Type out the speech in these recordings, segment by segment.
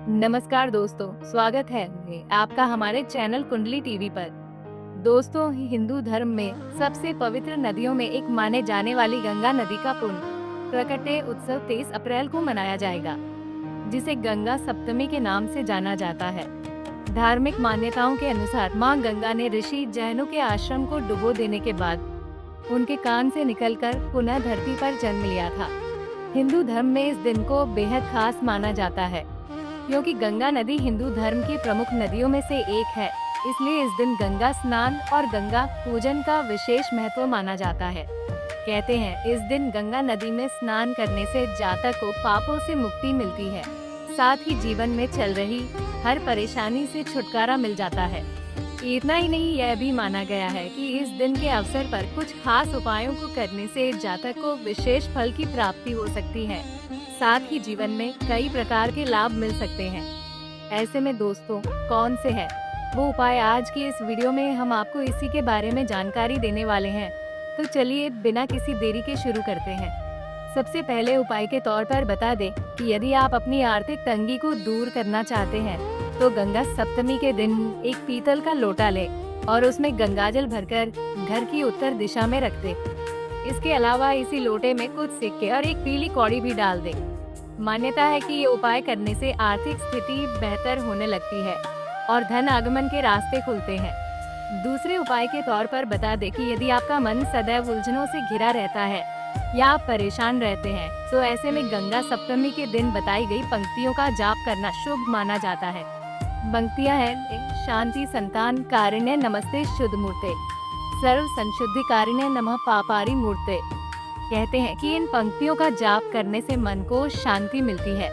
नमस्कार दोस्तों, स्वागत है आपका हमारे चैनल कुंडली टीवी पर। दोस्तों, हिंदू धर्म में सबसे पवित्र नदियों में एक माने जाने वाली गंगा नदी का पुण्य प्रकटे उत्सव 23 अप्रैल को मनाया जाएगा, जिसे गंगा सप्तमी के नाम से जाना जाता है। धार्मिक मान्यताओं के अनुसार मां गंगा ने ऋषि जैनों के आश्रम को डुबो देने के बाद उनके कान से निकलकर पुनः धरती पर जन्म लिया था। हिंदू धर्म में इस दिन को बेहद खास माना जाता है, क्योंकि गंगा नदी हिंदू धर्म की प्रमुख नदियों में से एक है। इसलिए इस दिन गंगा स्नान और गंगा पूजन का विशेष महत्व माना जाता है। कहते हैं इस दिन गंगा नदी में स्नान करने से जातक को पापों से मुक्ति मिलती है, साथ ही जीवन में चल रही हर परेशानी से छुटकारा मिल जाता है। इतना ही नहीं, यह भी माना गया है कि इस दिन के अवसर पर कुछ खास उपायों को करने से जातक को विशेष फल की प्राप्ति हो सकती है, साथ ही जीवन में कई प्रकार के लाभ मिल सकते हैं। ऐसे में दोस्तों, कौन से है वो उपाय आज की इस वीडियो में हम आपको इसी के बारे में जानकारी देने वाले हैं। तो चलिए बिना किसी देरी के शुरू करते हैं। सबसे पहले उपाय के तौर पर बता दें कि यदि आप अपनी आर्थिक तंगी को दूर करना चाहते हैं तो गंगा सप्तमी के दिन एक पीतल का लोटा ले और उसमें गंगाजल भरकर घर की उत्तर दिशा में रख दे। इसके अलावा इसी लोटे में कुछ सिक्के और एक पीली कौड़ी भी डाल दे। मान्यता है कि ये उपाय करने से आर्थिक स्थिति बेहतर होने लगती है और धन आगमन के रास्ते खुलते हैं। दूसरे उपाय के तौर पर बता दें कि यदि आपका मन सदैव उलझनों से घिरा रहता है या आप परेशान रहते हैं, तो ऐसे में गंगा सप्तमी के दिन बताई गई पंक्तियों का जाप करना शुभ माना जाता है। पंक्तियां हैं: शांति संतान कारिण्य नमस्ते शुद्ध मूर्ते, सर्व संशुद्धि कारिण्य नमः पापारी मूर्ते। कहते हैं कि इन पंक्तियों का जाप करने से मन को शांति मिलती है।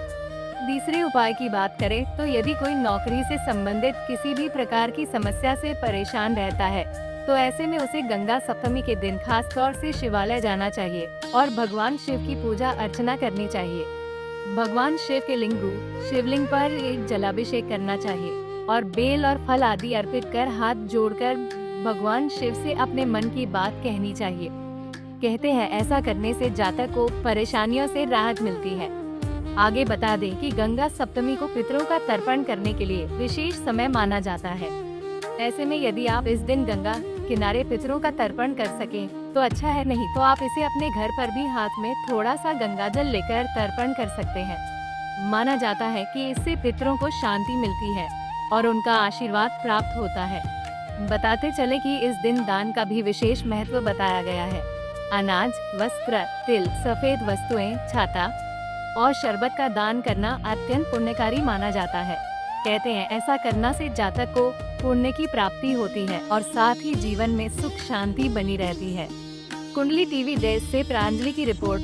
तीसरे उपाय की बात करें तो यदि कोई नौकरी से संबंधित किसी भी प्रकार की समस्या से परेशान रहता है, तो ऐसे में उसे गंगा सप्तमी के दिन खास तौर से शिवालय जाना चाहिए और भगवान शिव की पूजा अर्चना करनी चाहिए। भगवान शिव के शिवलिंग पर एक जलाभिषेक करना चाहिए और बेल और फल आदि अर्पित कर हाथ जोड़कर भगवान शिव से अपने मन की बात कहनी चाहिए। कहते हैं ऐसा करने से जातक को परेशानियों से राहत मिलती है। आगे बता दें कि गंगा सप्तमी को पितरों का तर्पण करने के लिए विशेष समय माना जाता है। ऐसे में यदि आप इस दिन गंगा किनारे पितरों का तर्पण कर सकें तो अच्छा है, नहीं तो आप इसे अपने घर पर भी हाथ में थोड़ा सा गंगाजल लेकर तर्पण कर सकते हैं। माना जाता है कि इससे पितरों को शांति मिलती है और उनका आशीर्वाद प्राप्त होता है। बताते चले कि इस दिन दान का भी विशेष महत्व बताया गया है। अनाज, वस्त्र, तिल, सफेद वस्तुएं, छाता और शरबत का दान करना अत्यंत पुण्यकारी माना जाता है। कहते हैं ऐसा करना से जातक को पुण्य की प्राप्ति होती है और साथ ही जीवन में सुख शांति बनी रहती है। कुंडली टीवी देश से प्रांजलि की रिपोर्ट।